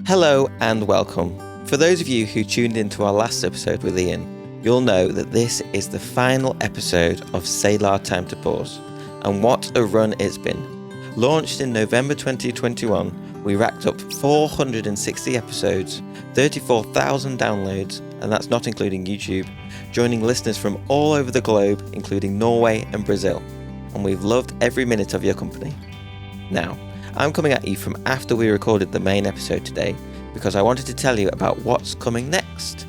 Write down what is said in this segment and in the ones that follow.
Hello and welcome. For those of you who tuned into our last episode with Ian, you'll know that this is the final episode of Selah Time to Pause. And what a run it's been. Launched in November 2021, we racked up 460 episodes, 34,000 downloads, and that's not including YouTube, joining listeners from all over the globe, including Norway and Brazil. And we've loved every minute of your company. Now, I'm coming at you from after we recorded the main episode today because I wanted to tell you about what's coming next.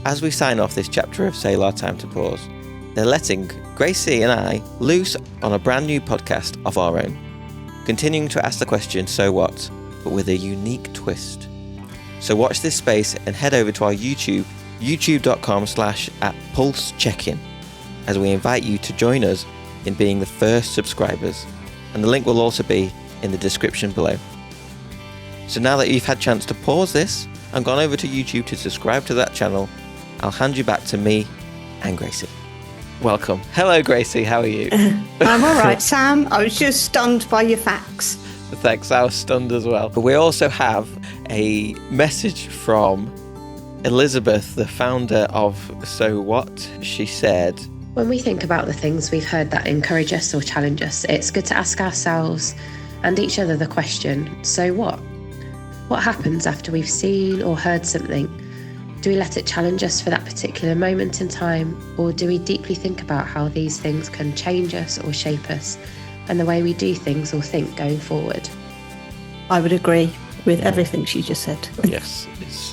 As we sign off this chapter of Selah Time to Pause, they're letting Gracie and I loose on a brand new podcast of our own, continuing to ask the question, so what, but with a unique twist. So watch this space and head over to our YouTube, youtube.com/@pulsecheckin, as we invite you to join us in being the first subscribers. And the link will also be in the description below. So now that you've had a chance to pause this and gone over to YouTube to subscribe to that channel, I'll hand you back to me and Gracie. Welcome. Hello Gracie, how are you? I'm alright, Sam. I was just stunned by your facts. Thanks, I was stunned as well. But we also have a message from Elizabeth, the founder of So What. She said, when we think about the things we've heard that encourage us or challenge us, it's good to ask ourselves and each other the question, so what? What happens after we've seen or heard something? Do we let it challenge us for that particular moment in time, or do we deeply think about how these things can change us or shape us and the way we do things or think going forward? I would agree with everything she just said. Yes,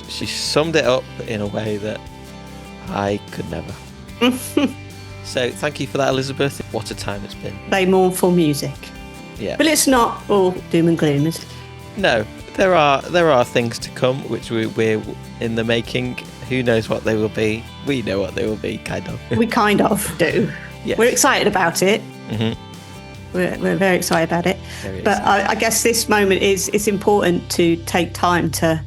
she summed it up in a way that I could never. So thank you for that, Elizabeth. What a time it's been. Play mournful music. Yeah. But it's not all doom and gloom, is it? No, there are things to come which we're in the making. Who knows what they will be? We know what they will be, kind of. We kind of do. Yes. We're excited about it. Mm-hmm. We're very excited about it. But I guess this moment it's important to take time to,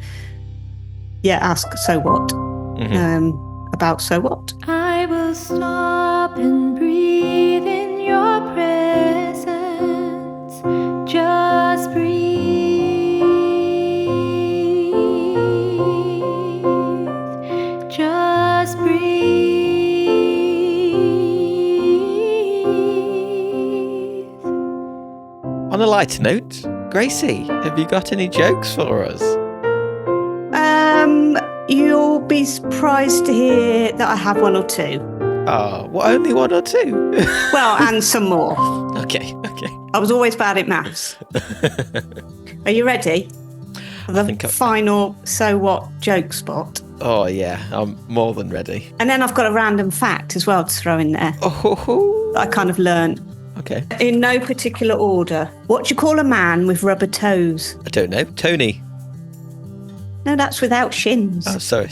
ask so what. Mm-hmm. About so what. I will stop and breathe in your presence. Just breathe. Just breathe. On a lighter note, Gracie, have you got any jokes for us? You'll be surprised to hear that I have one or two. Oh, what, only one or two? Well, and some more. Okay. I was always bad at maths. Are you ready? The final so what joke spot. Oh yeah, I'm more than ready. And then I've got a random fact as well to throw in there. Oh. That I kind of learned. Okay. In no particular order. What do you call a man with rubber toes? I don't know. Tony. No, that's without shins. Oh, sorry.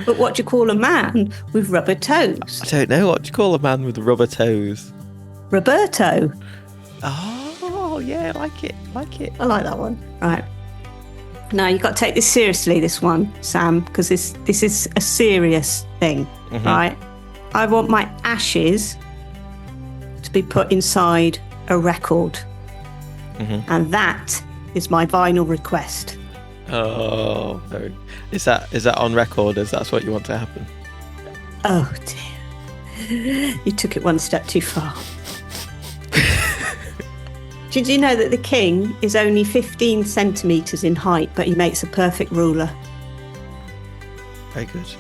But what do you call a man with rubber toes? I don't know. What do you call a man with rubber toes? Roberto. Oh, yeah, I like it. I like that one. Right. Now, you've got to take this seriously, this one, Sam, because this is a serious thing, right? I want my ashes to be put inside a record. And that is my vinyl request. Oh, very. Is that on record? Is that what you want to happen? Oh dear, you took it one step too far. Did you know that the king is only 15 centimetres in height, but he makes a perfect ruler? Very good.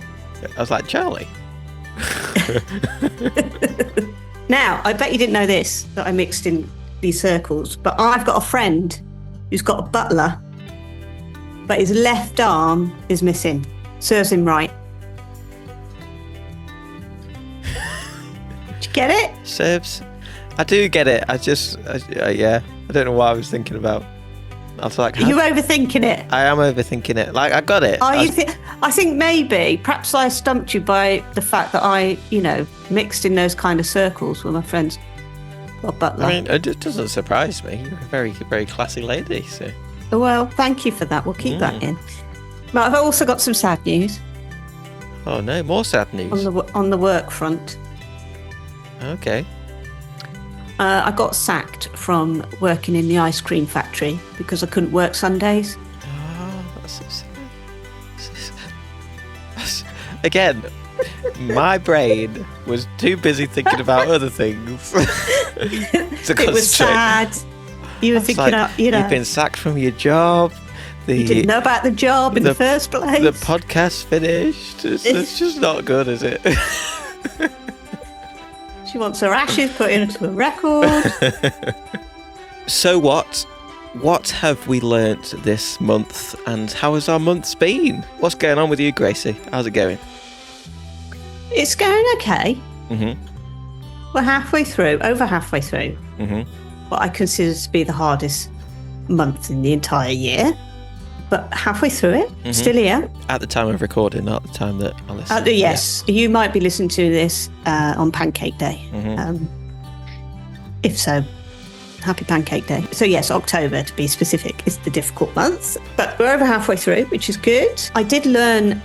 I was like, Charlie. Now, I bet you didn't know this, that I mixed in these circles, but I've got a friend who's got a butler, but his left arm is missing. Serves him right. Did you get it? Serves. I do get it. I don't know what I was thinking about. I was like, You're overthinking it. I am overthinking it. Like, I got it. I think maybe, perhaps I stumped you by the fact that I, mixed in those kind of circles with my friends. Or butler. I mean, it doesn't surprise me. You're a very, very classy lady, so. Well, thank you for that. We'll keep that in. But I've also got some sad news. Oh no, more sad news. On the work front. Okay. I got sacked from working in the ice cream factory because I couldn't work Sundays. Oh, that's so sad. Again, my brain was too busy thinking about other things. It was sad. You were thinking, you've been sacked from your job. You didn't know about the job in the first place. The podcast finished. It's just not good, is it? She wants her ashes put into a record. So what? What have we learnt this month, and how has our month's been? What's going on with you, Gracie? How's it going? It's going okay. Mm-hmm. We're over halfway through. Mm-hmm. What I consider to be the hardest month in the entire year. But halfway through it, still here. At the time of recording, not the time that I listen. Yes, you might be listening to this on Pancake Day. Mm-hmm. If so, happy Pancake Day. So yes, October to be specific is the difficult month. But we're over halfway through, which is good. I did learn,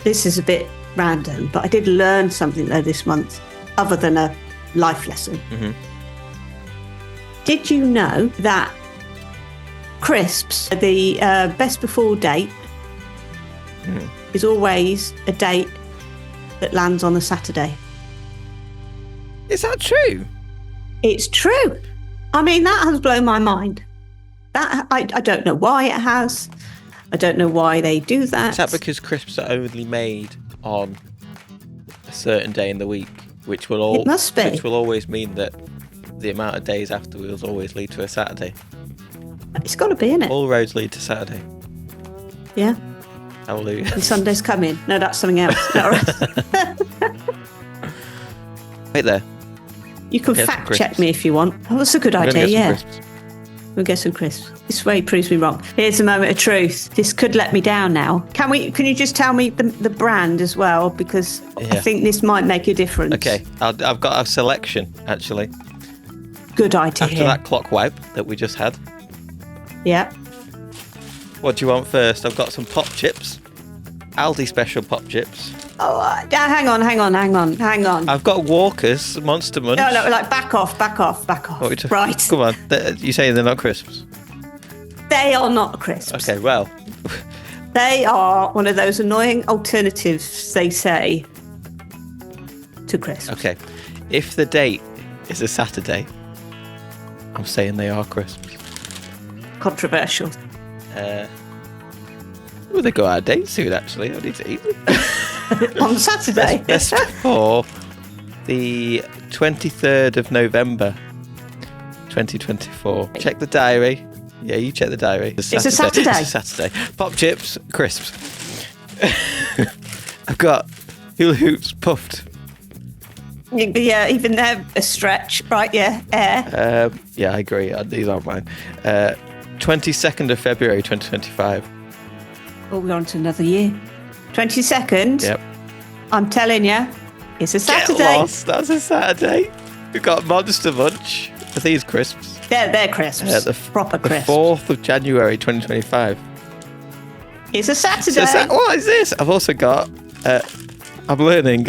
this is a bit random, but I did learn something though this month, other than a life lesson. Mm-hmm. Did you know that crisps, the best before date is always a date that lands on a Saturday? Is that true? It's true. I mean, that has blown my mind. That I don't know why it has. I don't know why they do that. Is that because crisps are only made on a certain day in the week, which will It must be. Which will always mean that the amount of days after will always lead to a Saturday. It's got to be, innit? All roads lead to Saturday. Yeah. Hallelujah. And Sunday's coming. No, that's something else. Wait there. You can Get some fact check crisps. me if you want. Oh, that's a good I'm gonna idea, get some yeah. crisps. We'll get some crisps. This way proves me wrong. Here's a moment of truth. This could let me down now. Can you just tell me the brand as well? Because I Yeah. think this might make a difference. Okay, I've got a selection, actually. Good idea. After that clock wipe that we just had. Yeah. What do you want first? I've got some pop chips. Aldi special pop chips. Oh, hang on. I've got Walker's Monster Munch. No, like back off. What are Right. Come on. You're saying they're not crisps? They are not crisps. Okay, well. They are one of those annoying alternatives, they say, to crisps. Okay. If the date is a Saturday, I'm saying they are crisps. Controversial. Well, they go out of date soon, actually. I need to eat them. On Saturday. That's before the 23rd of November, 2024. Check the diary. Yeah, you check the diary. It's a Saturday. It's a Saturday. Pop chips, crisps. I've got hula hoops puffed. Yeah, even they're a stretch. Right, yeah, air. Yeah, I agree. These aren't mine. 22nd of February, 2025. Oh, we're on to another year. 22nd. Yep. I'm telling you, it's a Saturday. Get lost. That's a Saturday. We've got Monster Munch. Are these crisps? They're crisps. Proper the crisps. 4th of January, 2025. It's a Saturday. What is this? I've also got... I'm learning...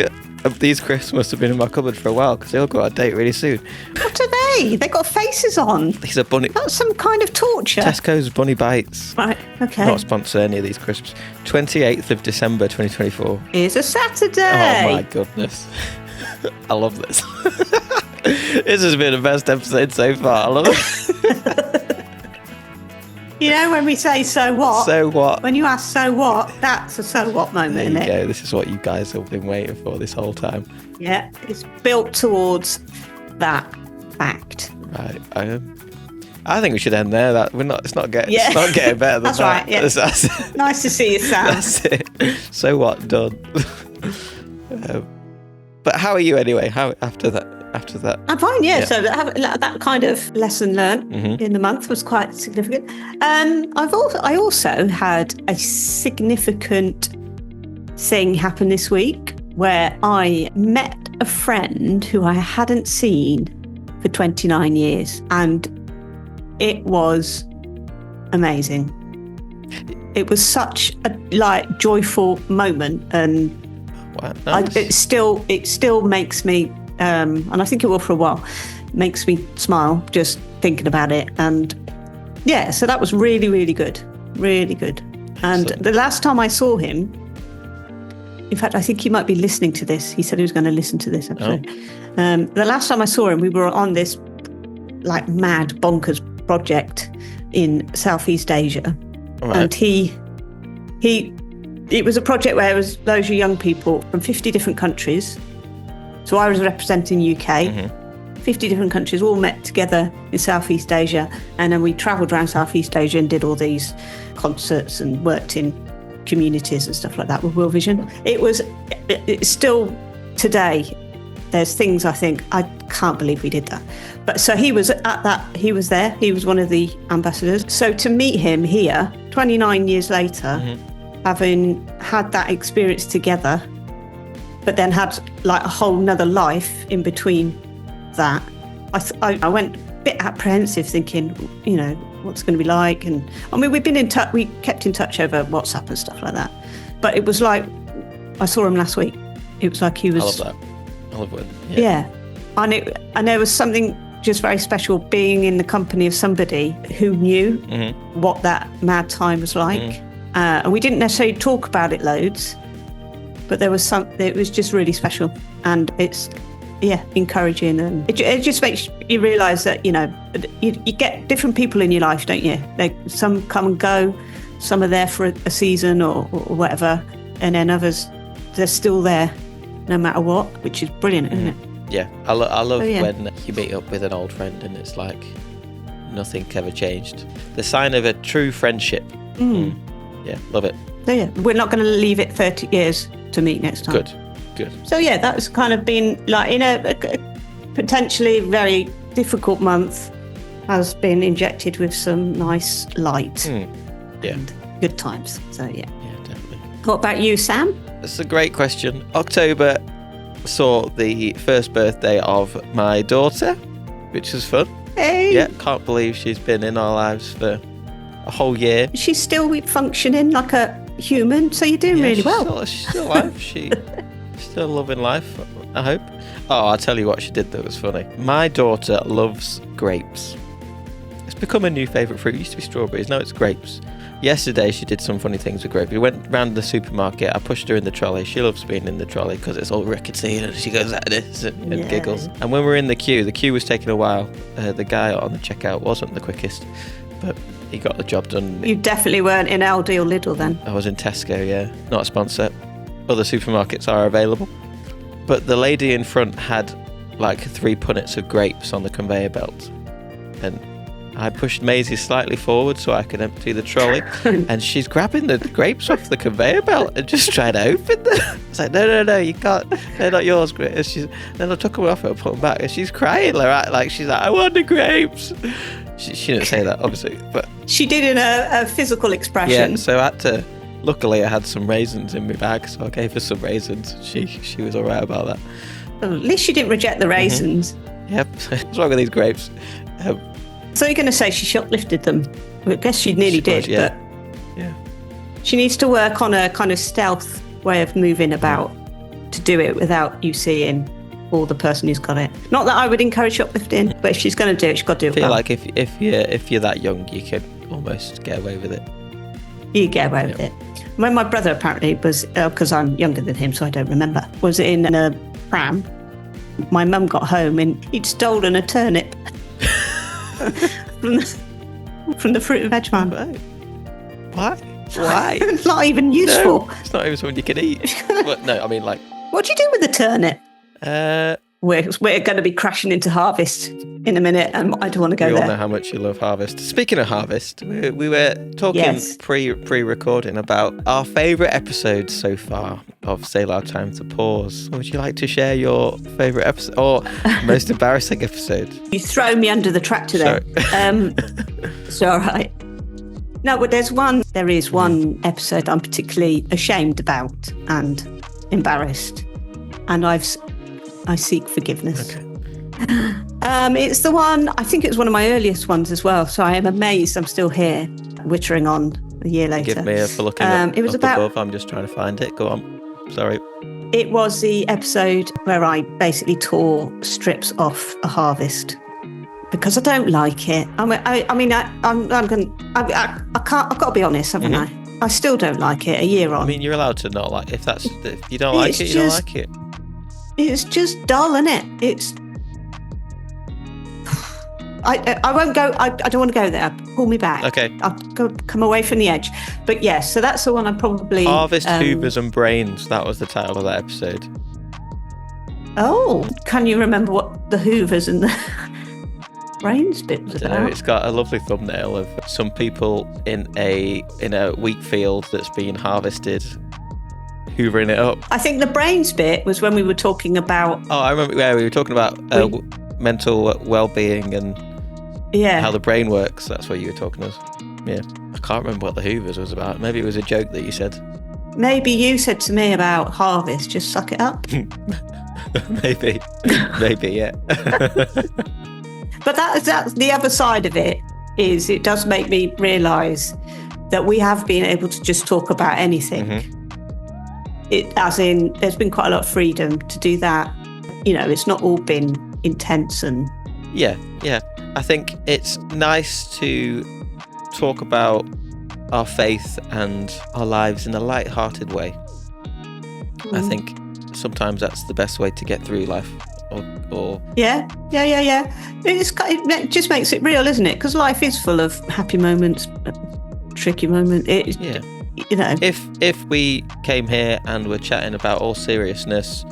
these crisps must have been in my cupboard for a while because they'll go out of date really soon. What are they? They got faces on. These are bunny... That's some kind of torture. Tesco's Bunny Bites. Right, okay. Not sponsor any of these crisps. 28th of December 2024. It's a Saturday. Oh my goodness. I love this. This has been the best episode so far. I love it. You know when we say so what? So what? When you ask so what, that's a so what moment, There you isn't it? go. This is what you guys have been waiting for this whole time. Yeah, it's built towards that fact. Right. I think we should end there. That it's not getting better than That's that. right, yeah. That's Nice to see you, Sam. That's it. So what? Done. But how are you anyway? How after that? I'm fine, yeah. So that kind of lesson learned in the month was quite significant. I also had a significant thing happen this week where I met a friend who I hadn't seen for 29 years, and it was amazing. It was such a joyful moment, and wow, nice. it still makes me. And I think it will for a while. makes me smile just thinking about it. And yeah, so that was really, really good. Really good. And the last time I saw him, in fact, I think he might be listening to this. He said he was going to listen to this episode. The last time I saw him, we were on this like mad bonkers project in Southeast Asia. Right. And it was a project where it was loads of young people from 50 different countries. So I was representing UK. 50 different countries all met together in Southeast Asia, and then we travelled around Southeast Asia and did all these concerts and worked in communities and stuff like that with World Vision. It's still today, there's things I think, I can't believe we did that. But so he was there, he was one of the ambassadors. So to meet him here, 29 years later, having had that experience together, but then had like a whole nother life in between that, I went a bit apprehensive thinking, you know, what's it going to be like? And I mean, we've been in touch, we kept in touch over WhatsApp and stuff like that. But it was like, I saw him last week. It was like he was... I love that. I love it. Yeah. And there was something just very special being in the company of somebody who knew what that mad time was like. And we didn't necessarily talk about it loads, but it was just really special. And it's, encouraging, and it just makes you realise that, you know, you get different people in your life, don't you? Some come and go, some are there for a season or whatever, and then others, they're still there no matter what, which is brilliant, isn't it? Yeah, I love when you meet up with an old friend and it's like nothing ever changed. The sign of a true friendship. Yeah, love it. So yeah, we're not going to leave it 30 years to meet next time. Good. So yeah, that's kind of been like in a potentially very difficult month, has been injected with some nice light and good times. So yeah, definitely. What about you, Sam? That's a great question. October saw the first birthday of my daughter, which was fun. Hey. Yeah, can't believe she's been in our lives for a whole year. She's still functioning like a human, so you're doing really well. She's still alive. She's still loving life, I hope. Oh, I'll tell you what she did that was funny. My daughter loves grapes. It's become a new favourite fruit. It used to be strawberries, now it's grapes. Yesterday she did some funny things with grapes. We went round the supermarket, I pushed her in the trolley. She loves being in the trolley because it's all rickety and she goes like this and giggles. And when we were in the queue was taking a while. The guy on the checkout wasn't the quickest, but he got the job done. You definitely weren't in Aldi or Lidl then. I was in Tesco, yeah. Not a sponsor. Other supermarkets are available. But the lady in front had like 3 punnets of grapes on the conveyor belt. And I pushed Maisie slightly forward so I could empty the trolley. And she's grabbing the grapes off the conveyor belt and just trying to open them. I was like, no, you can't. They're not yours. And then I took them off and put them back. And she's crying like she's like, I want the grapes. She didn't say that, obviously. But she did in a physical expression. Yeah, so I had to... Luckily, I had some raisins in my bag, so I gave her some raisins. She was all right about that. At least she didn't reject the raisins. Yep. What's wrong with these grapes? So you're going to say she shoplifted them? I guess she nearly did, yeah. But yeah. She needs to work on a kind of stealth way of moving about to do it without you seeing or the person who's got it. Not that I would encourage shoplifting, but if she's going to do it, she's got to do it I feel well. like if you're that young, you could almost get away with it. You get away with it. When my brother apparently was, because I'm younger than him, so I don't remember, was in a pram. My mum got home and he'd stolen a turnip from the fruit and veg man. Why? It's not even useful. No, it's not even something you can eat. But no, I mean like... What do you do with the turnip? We're going to be crashing into Harvest in a minute, and I don't want to go there. We all know how much you love Harvest. Speaking of Harvest, we were talking pre-recording about our favourite episodes so far of Selah Time to Pause. Would you like to share your favourite episode or most embarrassing episode? You throw me under the tractor there. It's all right. No, but there is one episode I'm particularly ashamed about and embarrassed, and I seek forgiveness. Okay. It's the one, I think it's one of my earliest ones as well, so I am amazed I'm still here, wittering on a year later. Give me a for looking it was up about, above. I'm just trying to find it. Go on. Sorry. It was the episode where I basically tore strips off a harvest because I don't like it. I'm going. I've got to be honest, haven't I? I still don't like it. A year on. I mean, you're allowed to not like. If you don't like it, you don't like it. It's just dull, isn't it? It's. I won't go. I don't want to go there. Pull me back. Okay. I'll come away from the edge. But yes, so that's the one I probably. Harvest, Hoovers and Brains. That was the title of that episode. Oh, can you remember what the Hoovers and the Brains bit was about? It's got a lovely thumbnail of some people in a wheat field that's been harvested, hoovering it up. I think the Brains bit was when we were talking about. Oh, I remember. Yeah, we were talking about mental well-being and how the brain works. That's what you were talking to us. Yeah, I can't remember what the Hoovers was about. Maybe it was a joke that you said. Maybe you said to me about harvest. Just suck it up. maybe, yeah. But that's the other side of it. Is it does make me realise that we have been able to just talk about anything. As in, there's been quite a lot of freedom to do that. You know, it's not all been intense and. Yeah. I think it's nice to talk about our faith and our lives in a light-hearted way. I think sometimes that's the best way to get through life. Or Yeah. It just makes it real, isn't it? Because life is full of happy moments, tricky moments. You know, if we came here and were chatting about all seriousness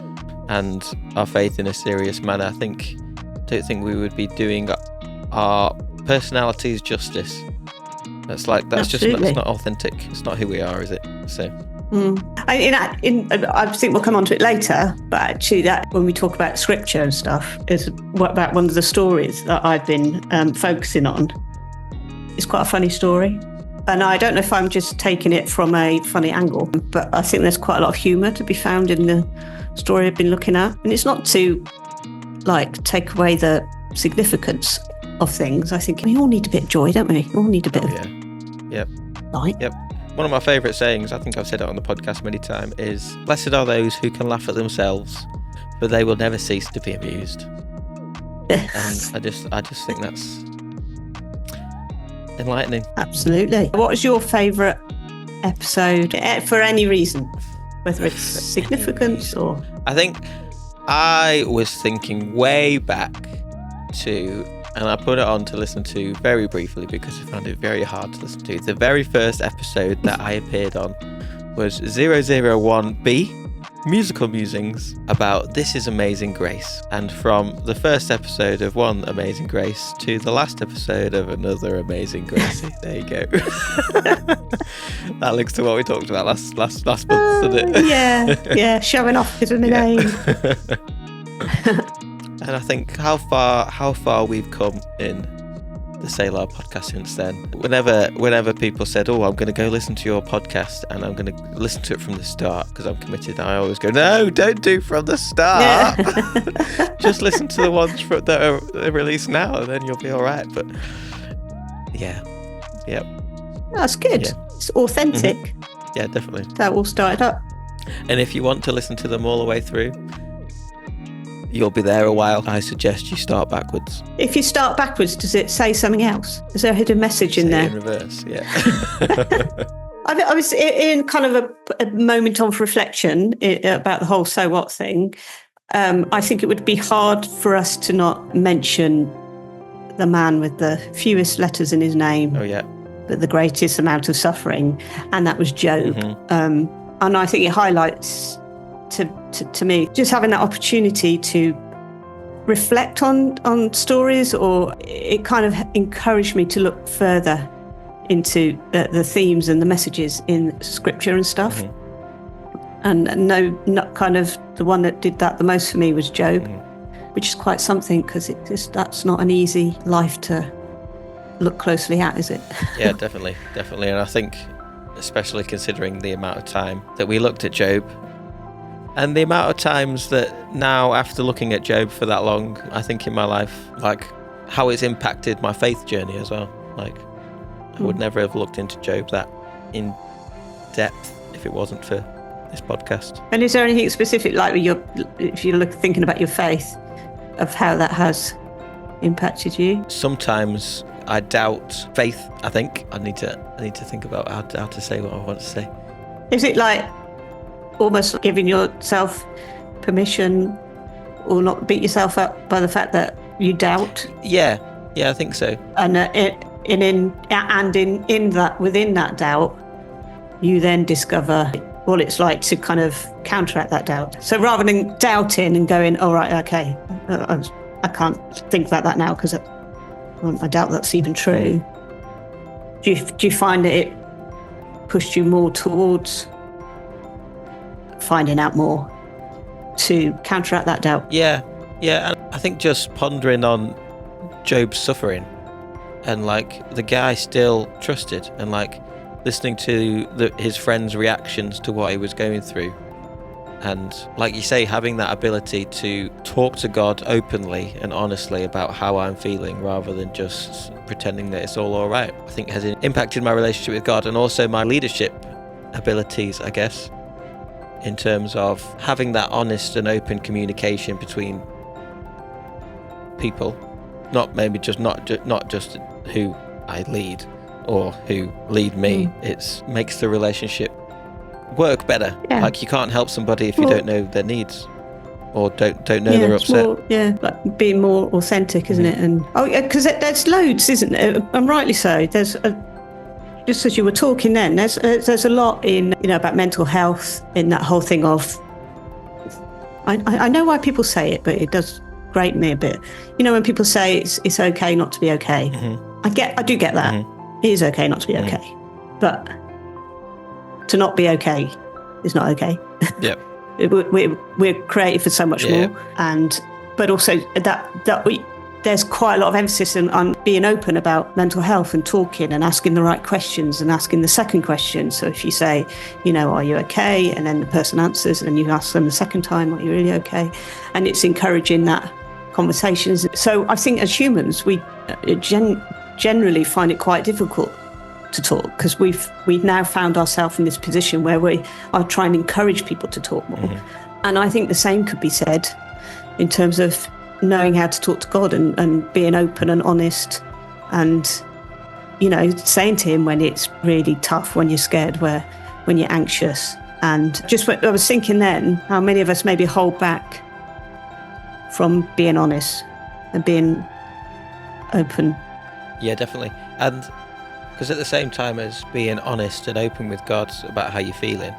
and our faith in a serious manner, I don't think we would be doing our personalities justice. That's not authentic. It's not who we are, is it? So. I think we'll come on to it later, but actually that when we talk about scripture and stuff is about one of the stories that I've been focusing on. It's quite a funny story, and I don't know if I'm just taking it from a funny angle, but I think there's quite a lot of humour to be found in the story I've been looking at, and it's not to take away the significance of things. I think we all need a bit of joy, don't we? We all need a bit of light. Yep. One of my favourite sayings, I think I've said it on the podcast many times, is blessed are those who can laugh at themselves, but they will never cease to be amused. And I just think that's enlightening. Absolutely. What was your favourite episode for any reason? Whether it's significance or... I think I was thinking way back to... And I put it on to listen to very briefly because I found it very hard to listen to. The very first episode that I appeared on was 001B, Musical Musings, about This Is Amazing Grace. And from the first episode of one Amazing Grace to the last episode of another Amazing Grace. There you go. That links to what we talked about last month, doesn't it? Yeah, showing off is in the name. And I think how far we've come in the Selah podcast since then. Whenever people said, "Oh, I'm going to go listen to your podcast and I'm going to listen to it from the start because I'm committed," I always go, "No, don't do from the start. Yeah. Just listen to the ones that are released now, and then you'll be all right." But yeah, that's good. Yeah. It's authentic. Yeah, definitely. That all started up. And if you want to listen to them all the way through, you'll be there a while. I suggest you start backwards. If you start backwards, does it say something else? Is there a hidden message in there? In reverse, yeah. I was in kind of a moment of reflection about the whole so what thing. I think it would be hard for us to not mention the man with the fewest letters in his name. Oh, yeah. But the greatest amount of suffering, and that was Job. And I think it highlights to me just having that opportunity to reflect on stories, or it kind of encouraged me to look further into the themes and the messages in scripture and stuff. And not kind of the one that did that the most for me was Job, which is quite something because that's not an easy life to look closely at, is it? Yeah, definitely. And I think especially considering the amount of time that we looked at Job and the amount of times that now, after looking at Job for that long, I think in my life, like how it's impacted my faith journey as well. Like I would never have looked into Job that in depth if it wasn't for this podcast. And is there anything specific, like if you're thinking about your faith, of how that has impacted you? Sometimes I doubt faith. I think I need to think about how to say what I want to say. Is it like almost giving yourself permission, or not beat yourself up by the fact that you doubt? Yeah, I think so. And in that, within that doubt, you then discover what it's like to kind of counteract that doubt. So rather than doubting and going, "All right, okay, I can't think about that now because I doubt that's even true." Do you find that it pushed you more towards finding out more to counteract that doubt? Yeah. And I think just pondering on Job's suffering, and like the guy still trusted, and like listening to his friends' reactions to what he was going through, and like you say, having that ability to talk to God openly and honestly about how I'm feeling, rather than just pretending that it's all right, I think has impacted my relationship with God, and also my leadership abilities, I guess, in terms of having that honest and open communication between people, not just who I lead or who lead me. It makes the relationship work better. Yeah. Like you can't help somebody if you don't know their needs or don't know they're upset. Like being more authentic, isn't it? And because there's loads, isn't it? And rightly so. There's just as you were talking then, there's a lot in about mental health, in that whole thing of. I know why people say it, but it does grate me a bit. When people say it's okay not to be okay. I do get that. It is okay not to be okay, but to not be okay is not okay. Yep. We're created for so much more, but also there's quite a lot of emphasis on being open about mental health and talking and asking the right questions and asking the second question. So if you say, are you okay? And then the person answers, and you ask them the second time, are you really okay? And it's encouraging that conversation. So I think as humans, we generally find it quite difficult to talk, because we've now found ourselves in this position where we are trying to encourage people to talk more. And I think the same could be said in terms of knowing how to talk to God and being open and honest, and saying to him when it's really tough, when you're scared, when you're anxious. And just what I was thinking then, how many of us maybe hold back from being honest and being open. Yeah, definitely. And because at the same time as being honest and open with God about how you're feeling,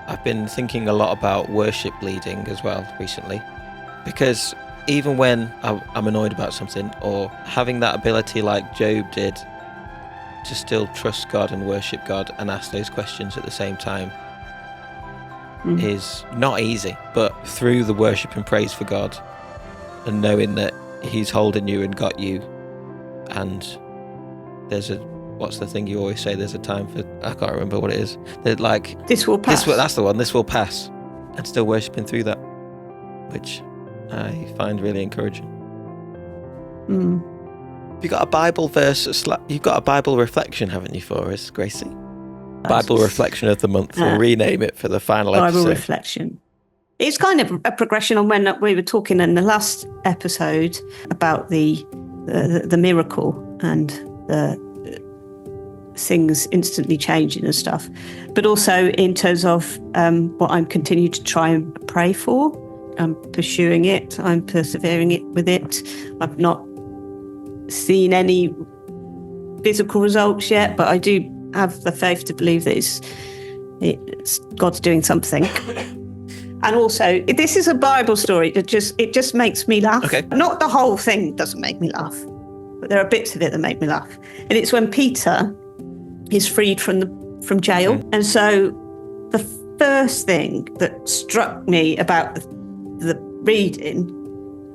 I've been thinking a lot about worship leading as well recently. Because even when I'm annoyed about something, or having that ability like Job did to still trust God and worship God and ask those questions at the same time is not easy. But through the worship and praise for God and knowing that he's holding you and got you, and what's the thing you always say, there's a time for, I can't remember what it is, that like this will pass. That's the one, this will pass, and still worshipping through that, which I find really encouraging. You've got a Bible verse, you've got a Bible reflection, haven't you, for us, Gracie? Bible reflection of the month. We'll rename it for the final episode. Bible reflection. It's kind of a progression on when we were talking in the last episode about the miracle and the things instantly changing and stuff, but also in terms of what I'm continuing to try and pray for. I'm pursuing it. I'm persevering with it. I've not seen any physical results yet, but I do have the faith to believe that it's God's doing something. And also, this is a Bible story that it just makes me laugh. Okay. Not the whole thing doesn't make me laugh, but there are bits of it that make me laugh. And it's when Peter is freed from jail. And so the first thing that struck me about the reading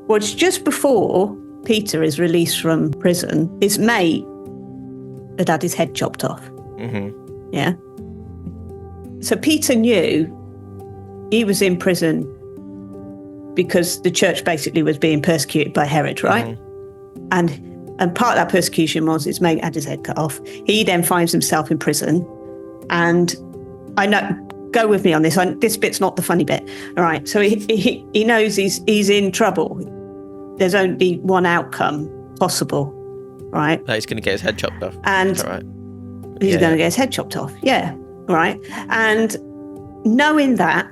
was just before Peter is released from prison, his mate had had his head chopped off. Yeah. So Peter knew he was in prison because the church basically was being persecuted by Herod, right? And part of that persecution was his mate had his head cut off. He then finds himself in prison. And I know go with me on this. This bit's not the funny bit. All right. So he knows he's in trouble. There's only one outcome possible, right? No, he's going to get his head chopped off. And right. He's going to get his head chopped off. Yeah. Right. And knowing that,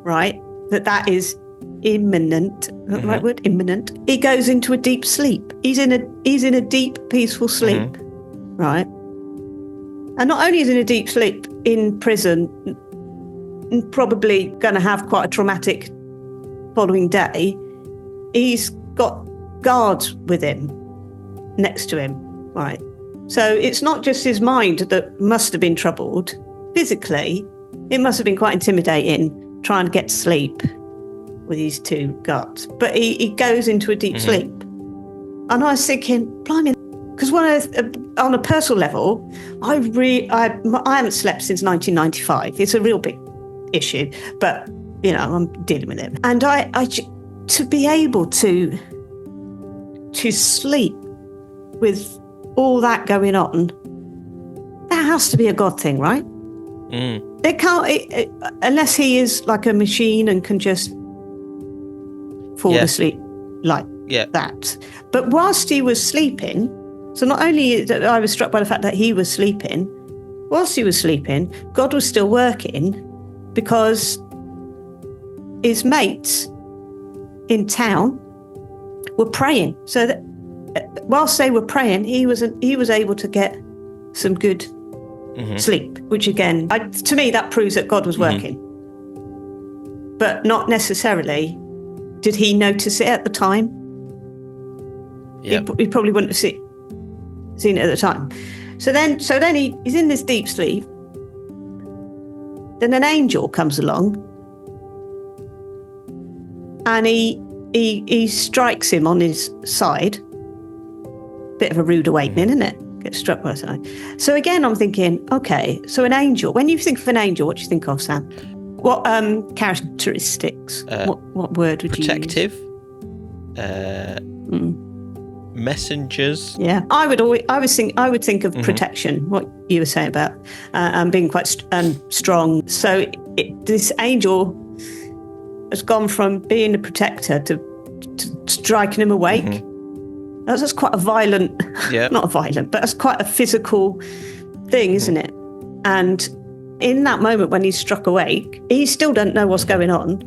right, that is imminent. Is that the right word? Imminent. He goes into a deep sleep. He's in a deep, peaceful sleep, right? And not only is he in a deep sleep in prison, probably going to have quite a traumatic following day, he's got guards with him, next to him, right? So it's not just his mind that must have been troubled. Physically, it must have been quite intimidating trying to get to sleep with these two guards. But he goes into a deep sleep. And I was thinking, blimey, because on a personal level, I haven't slept since 1995. It's a real big issue, but, I'm dealing with it. And to be able to sleep with all that going on, that has to be a God thing, right? It can't, unless he is like a machine and can just fall asleep like that. But whilst he was sleeping, so not only that I was struck by the fact that he was sleeping, whilst he was sleeping, God was still working, because his mates in town were praying. So that whilst they were praying, he was able to get some good sleep, which again, to me, that proves that God was working. But not necessarily did he notice it at the time. He probably wouldn't have seen it at the time. So then he's in this deep sleep. Then an angel comes along and he strikes him on his side. Bit of a rude awakening, isn't it? Get struck by something. So again, I'm thinking, okay, so an angel. When you think of an angel, what do you think of, Sam? What characteristics? What word would protective, you use? Messengers. Yeah, I would think of protection. What you were saying about being quite strong. So this angel has gone from being a protector to striking him awake. That's quite a violent, not a violent, but that's quite a physical thing, isn't it? And in that moment when he's struck awake, he still doesn't know what's going on.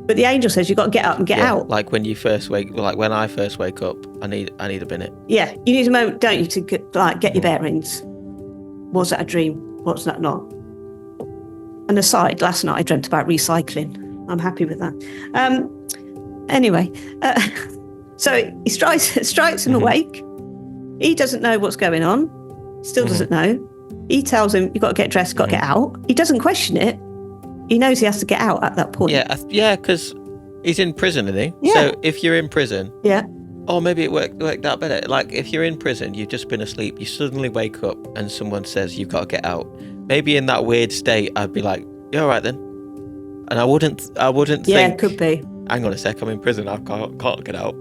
But the angel says, you've got to get up and get out. Like when you first when I first wake up, I need a minute. Yeah, you need a moment, don't you, to get your bearings. Was that a dream? Was that not? And aside, last night I dreamt about recycling. I'm happy with that. Anyway, so he strikes him awake. He doesn't know what's going on. Still doesn't know. He tells him, you've got to get dressed, got to get out. He doesn't question it. He knows he has to get out at that point. Yeah, because he's in prison, isn't he? Yeah. So if you're in prison, maybe it worked out better. Like if you're in prison, you've just been asleep, you suddenly wake up and someone says you've got to get out. Maybe in that weird state, I'd be like, "You're all right then," and I wouldn't think. Yeah, it could be. Hang on a sec, I'm in prison. I can't get out,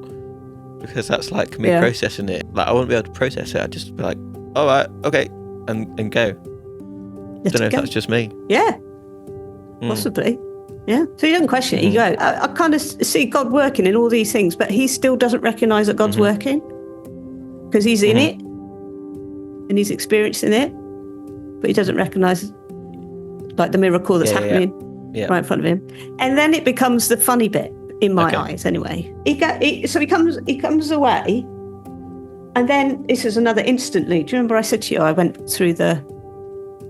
because that's like me processing it. Like I wouldn't be able to process it. I'd just be like, "All right, okay," and go. I don't know if that's just me. Yeah. Possibly. Yeah. So he doesn't question it. You go, I kind of see God working in all these things, but he still doesn't recognise that God's working, because he's in it and he's experiencing it, but he doesn't recognise like the miracle that's happening right in front of him. And then it becomes the funny bit in my eyes anyway. So he comes away, and then this is another instantly. Do you remember I said to you I went through the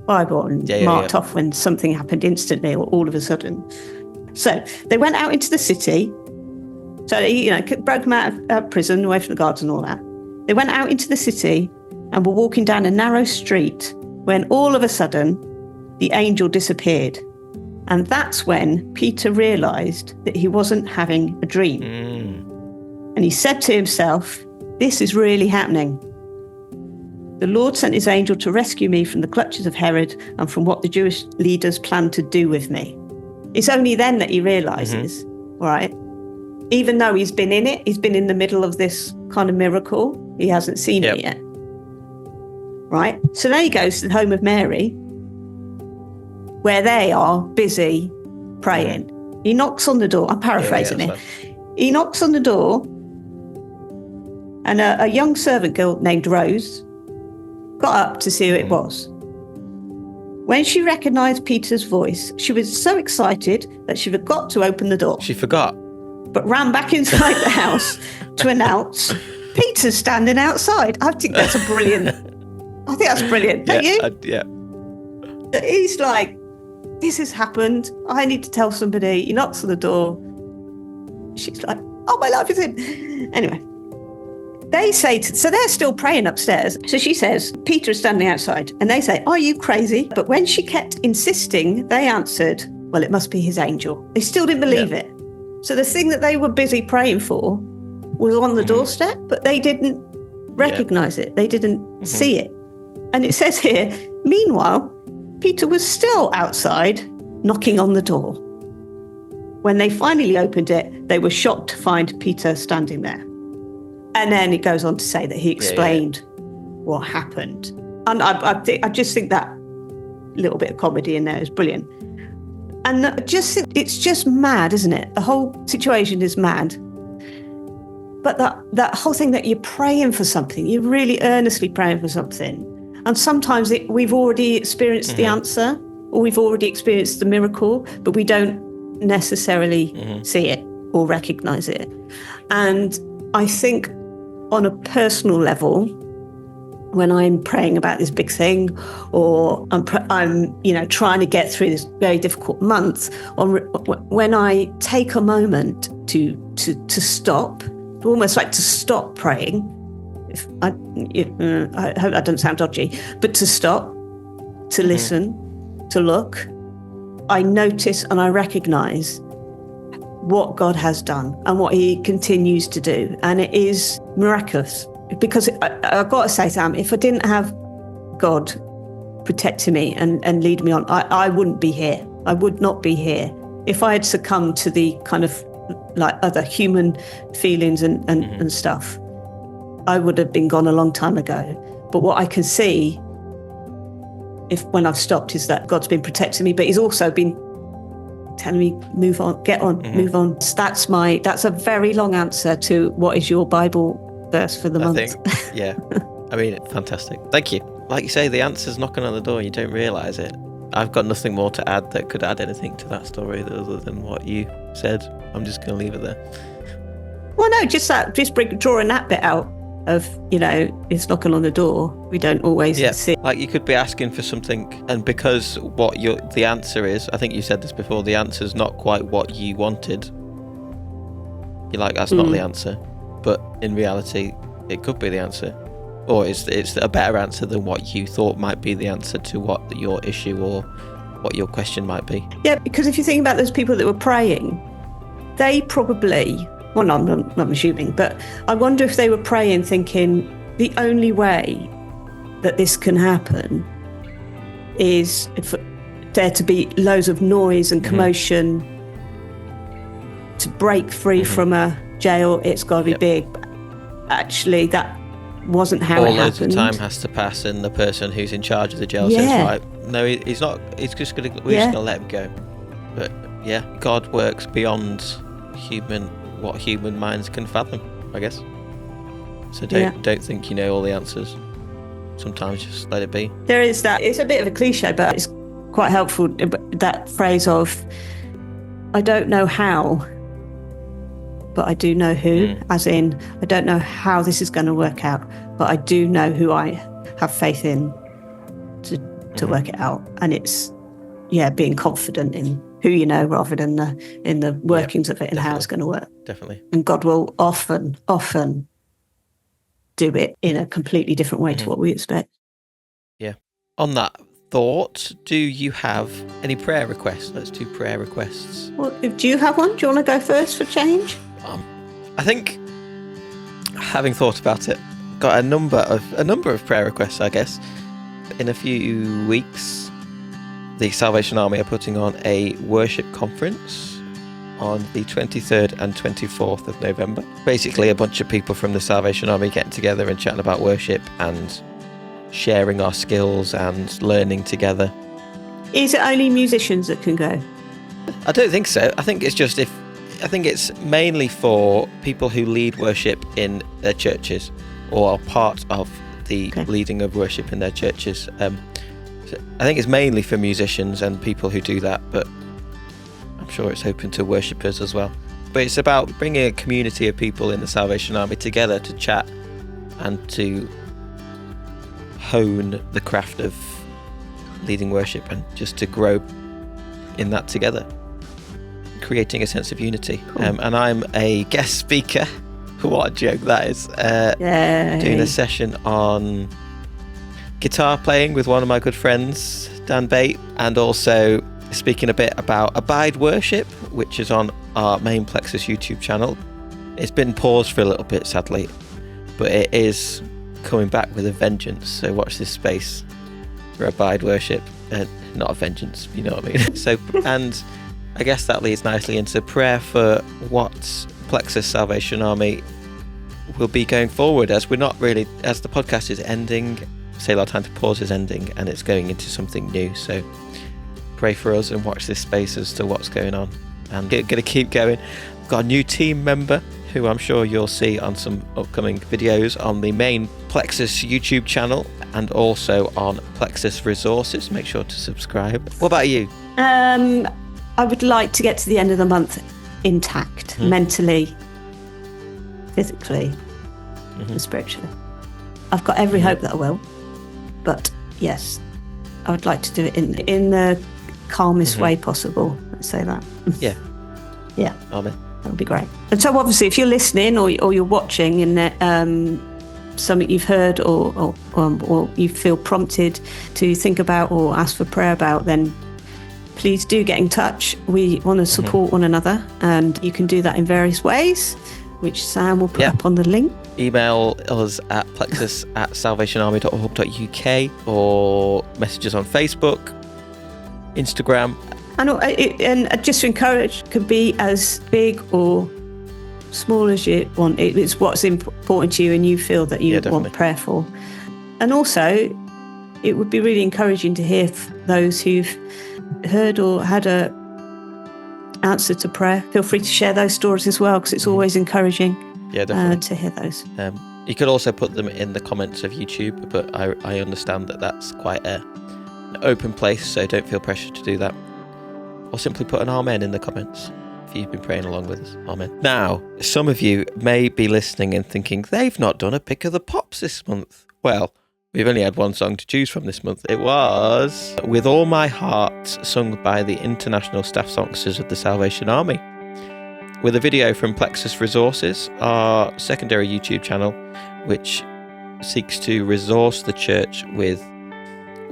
Bible and marked off when something happened instantly or all of a sudden? So they went out into the city. So he, broke them out of prison, away from the guards and all that. They went out into the city and were walking down a narrow street when all of a sudden the angel disappeared. And that's when Peter realised that he wasn't having a dream. And he said to himself, this is really happening. The Lord sent his angel to rescue me from the clutches of Herod and from what the Jewish leaders planned to do with me. It's only then that he realises, right, even though he's been in it, he's been in the middle of this kind of miracle, he hasn't seen it yet. Right? So then he goes to the home of Mary, where they are busy praying. He knocks on the door. I'm paraphrasing it. He knocks on the door, and a young servant girl named Rose got up to see who it was. When she recognised Peter's voice, she was so excited that she forgot to open the door. She forgot. But ran back inside the house to announce Peter's standing outside. I think that's brilliant. Don't you? Yeah. He's like, this has happened. I need to tell somebody. He knocks on the door. She's like, oh, my life is in. Anyway, they say, so they're still praying upstairs. So she says, Peter is standing outside. And they say, are you crazy? But when she kept insisting, they answered, well, it must be his angel. They still didn't believe it. So the thing that they were busy praying for was on the doorstep, but they didn't recognise it. They didn't see it. And it says here, meanwhile, Peter was still outside knocking on the door. When they finally opened it, they were shocked to find Peter standing there. And then it goes on to say that he explained what happened. And I just think that little bit of comedy in there is brilliant. And it's just mad, isn't it? The whole situation is mad. But that whole thing that you're praying for something, you're really earnestly praying for something. And sometimes we've already experienced the answer, or we've already experienced the miracle, but we don't necessarily see it or recognise it. And I think on a personal level, when I'm praying about this big thing, or I'm trying to get through this very difficult month, when I take a moment to stop, almost like to stop praying. I hope that doesn't sound dodgy, but to stop, to listen, to look, I notice and I recognise what God has done and what He continues to do, and it is miraculous. Because I've got to say, Sam, if I didn't have God protecting me and leading me on, I wouldn't be here. I would not be here. If I had succumbed to the kind of like other human feelings and stuff, I would have been gone a long time ago. But what I can see, when I've stopped, is that God's been protecting me, but He's also been telling me, move on, get on, move on. That's a very long answer to what is your Bible verse for the month. I mean, fantastic. Thank you. Like you say, the answer's knocking on the door. You don't realise it. I've got nothing more to add that could add anything to that story other than what you said. I'm just going to leave it there. Well, no, just drawing that bit out of, it's knocking on the door. We don't always see. Like you could be asking for something, and because the answer is, I think you said this before, the answer's not quite what you wanted. You're like, that's not the answer. But in reality, it could be the answer. Or it's a better answer than what you thought might be the answer to what your issue or what your question might be. Yeah, because if you think about those people that were praying, they probably, well, no, I'm assuming, but I wonder if they were praying thinking the only way that this can happen is for there to be loads of noise and commotion to break free from a jail. It's got to be big. But actually, that wasn't how it happened. Loads of time has to pass, and the person who's in charge of the jail says, right, no, he's not. We're just going to let him go. But yeah, God works beyond what human minds can fathom, I guess. So don't think you know all the answers. Sometimes just let it be. There is that. It's a bit of a cliche, but it's quite helpful. That phrase of, I don't know how, but I do know who, as in, I don't know how this is going to work out, but I do know who I have faith in to work it out. And it's, being confident in who you know rather than in the workings of it and how it's going to work. Definitely. And God will often do it in a completely different way to what we expect. Yeah. On that thought, do you have any prayer requests? Let's do prayer requests. Well, do you have one? Do you want to go first for change? I think, having thought about it, got a number of prayer requests, I guess. In a few weeks, the Salvation Army are putting on a worship conference on the 23rd and 24th of November. Basically, a bunch of people from the Salvation Army getting together and chatting about worship and sharing our skills and learning together. Is it only musicians that can go? I don't think so. I think it's mainly for people who lead worship in their churches or are part of the leading of worship in their churches. So I think it's mainly for musicians and people who do that, but I'm sure it's open to worshippers as well. But it's about bringing a community of people in the Salvation Army together to chat and to hone the craft of leading worship and just to grow in that together, creating a sense of unity. Cool. And I'm a guest speaker. What a joke that is. Doing a session on guitar playing with one of my good friends, Dan Bate, and also speaking a bit about Abide Worship, which is on our main Plexus YouTube channel. It's been paused for a little bit, sadly, but it is coming back with a vengeance. So watch this space for Abide Worship. Not a vengeance, you know what I mean? So, and I guess that leads nicely into prayer for what Plexus Salvation Army will be going forward, as the podcast is ending, Selah Time to Pause is ending, and it's going into something new. So pray for us and watch this space as to what's going on. And going to keep going. I've got a new team member who I'm sure you'll see on some upcoming videos on the main Plexus YouTube channel and also on Plexus Resources. Make sure to subscribe. What about you? I would like to get to the end of the month intact, mentally, physically, and spiritually. I've got every hope that I will, but yes, I would like to do it in the calmest way possible. Let's say that. Yeah. Yeah. Amen. That would be great. And so obviously if you're listening or you're watching and something you've heard or you feel prompted to think about or ask for prayer about, then please do get in touch. We want to support one another, and you can do that in various ways, which Sam will put up on the link. Email us at plexus@salvationarmy.org.uk or messages on Facebook, Instagram. And just to encourage, could be as big or small as you want. It's what's important to you and you feel that you want prayer for. And also, it would be really encouraging to hear those who've heard or had a answer to prayer. Feel free to share those stories as well, because it's always encouraging to hear those. You could also put them in the comments of YouTube, but I understand that that's quite an open place, so don't feel pressured to do that. Or simply put an amen in the comments if you've been praying along with us. Amen. Now, some of you may be listening and thinking, they've not done a pick of the pops this month. Well, we've only had one song to choose from this month. It was With All My Heart, sung by the International Staff Songsters of the Salvation Army, with a video from Plexus Resources, our secondary YouTube channel, which seeks to resource the church with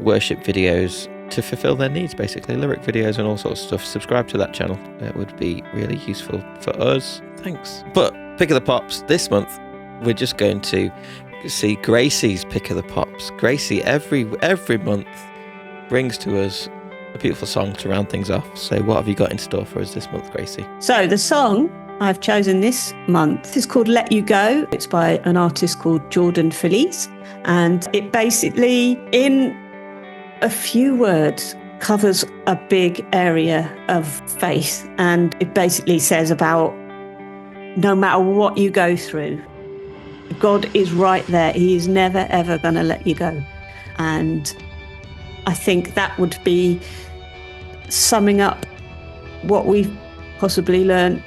worship videos to fulfill their needs, basically, lyric videos and all sorts of stuff. Subscribe to that channel. It would be really useful for us. Thanks. But Pick of the Pops, this month, we're just going to see Gracie's Pick of the Pops. Gracie, every month, brings to us a beautiful song to round things off. So what have you got in store for us this month, Gracie? So the song I've chosen this month is called Let You Go. It's by an artist called Jordan Felice. And it basically, in a few words, covers a big area of faith. And it basically says about no matter what you go through, God is right there. He is never, ever going to let you go. And I think that would be summing up what we've possibly learned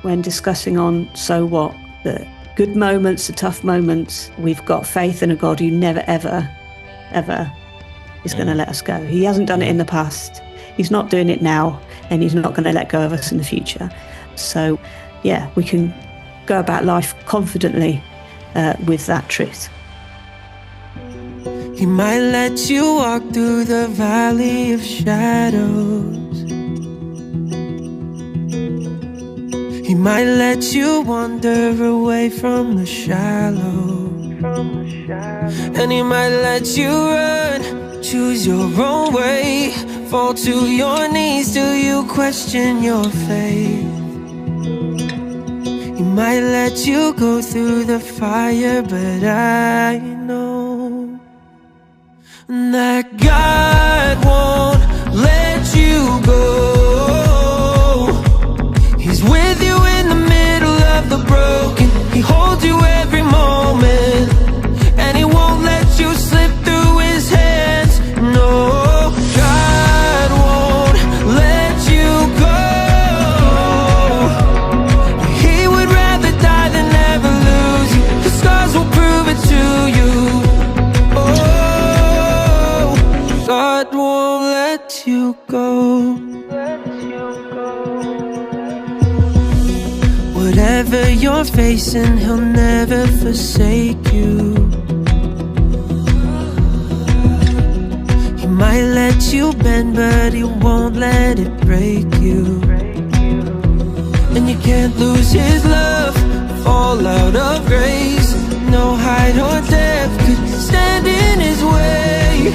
when discussing on So What? The good moments, the tough moments, we've got faith in a God who never, ever, ever is going to let us go. He hasn't done it in the past. He's not doing it now, and he's not going to let go of us in the future. So, yeah, we can go about life confidently with that truth. He might let you walk through the valley of shadows. He might let you wander away from the shallow. And he might let you run, choose your own way, fall to your knees till you question your faith. He might let you go through the fire, but I know that God won't let let you go. Whatever you're facing, he'll never forsake you. He might let you bend, but he won't let it break you. And you can't lose his love, fall out of grace. No height or depth could stand in his way.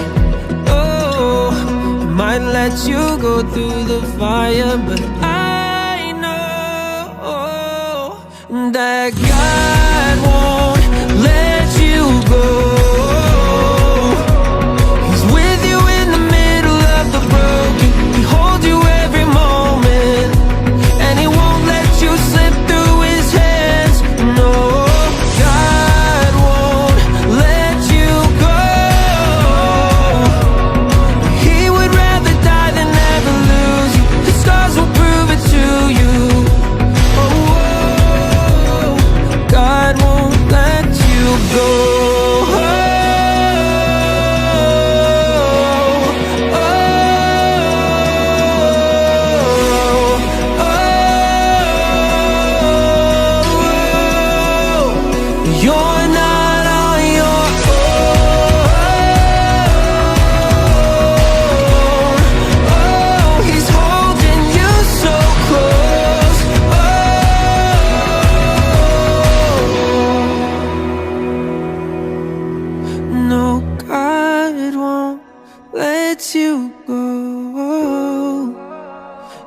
Oh, he might let you go through the fire, but I know that God won't let you go. He's with you in the middle of the broken. He holds you every moment, and he won't let you slip through his hands. No, God won't let you go. He would rather die than ever lose you. The scars will prove it to you. Oh, God won't let you go. You're not on your own. Oh, he's holding you so close. Oh, no, God won't let you go.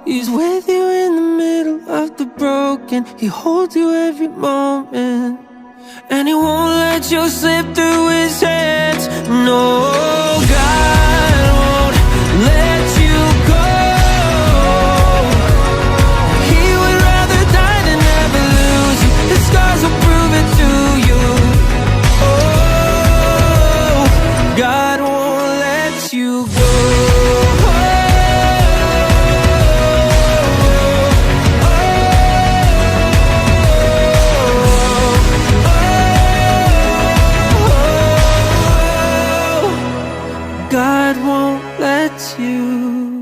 He's with you in the middle of the broken. He holds you every moment, and he won't let you slip through his hands. No, God won't let you go. He would rather die than ever lose you. His scars will prove it to you. Oh, God won't let you go. God won't let you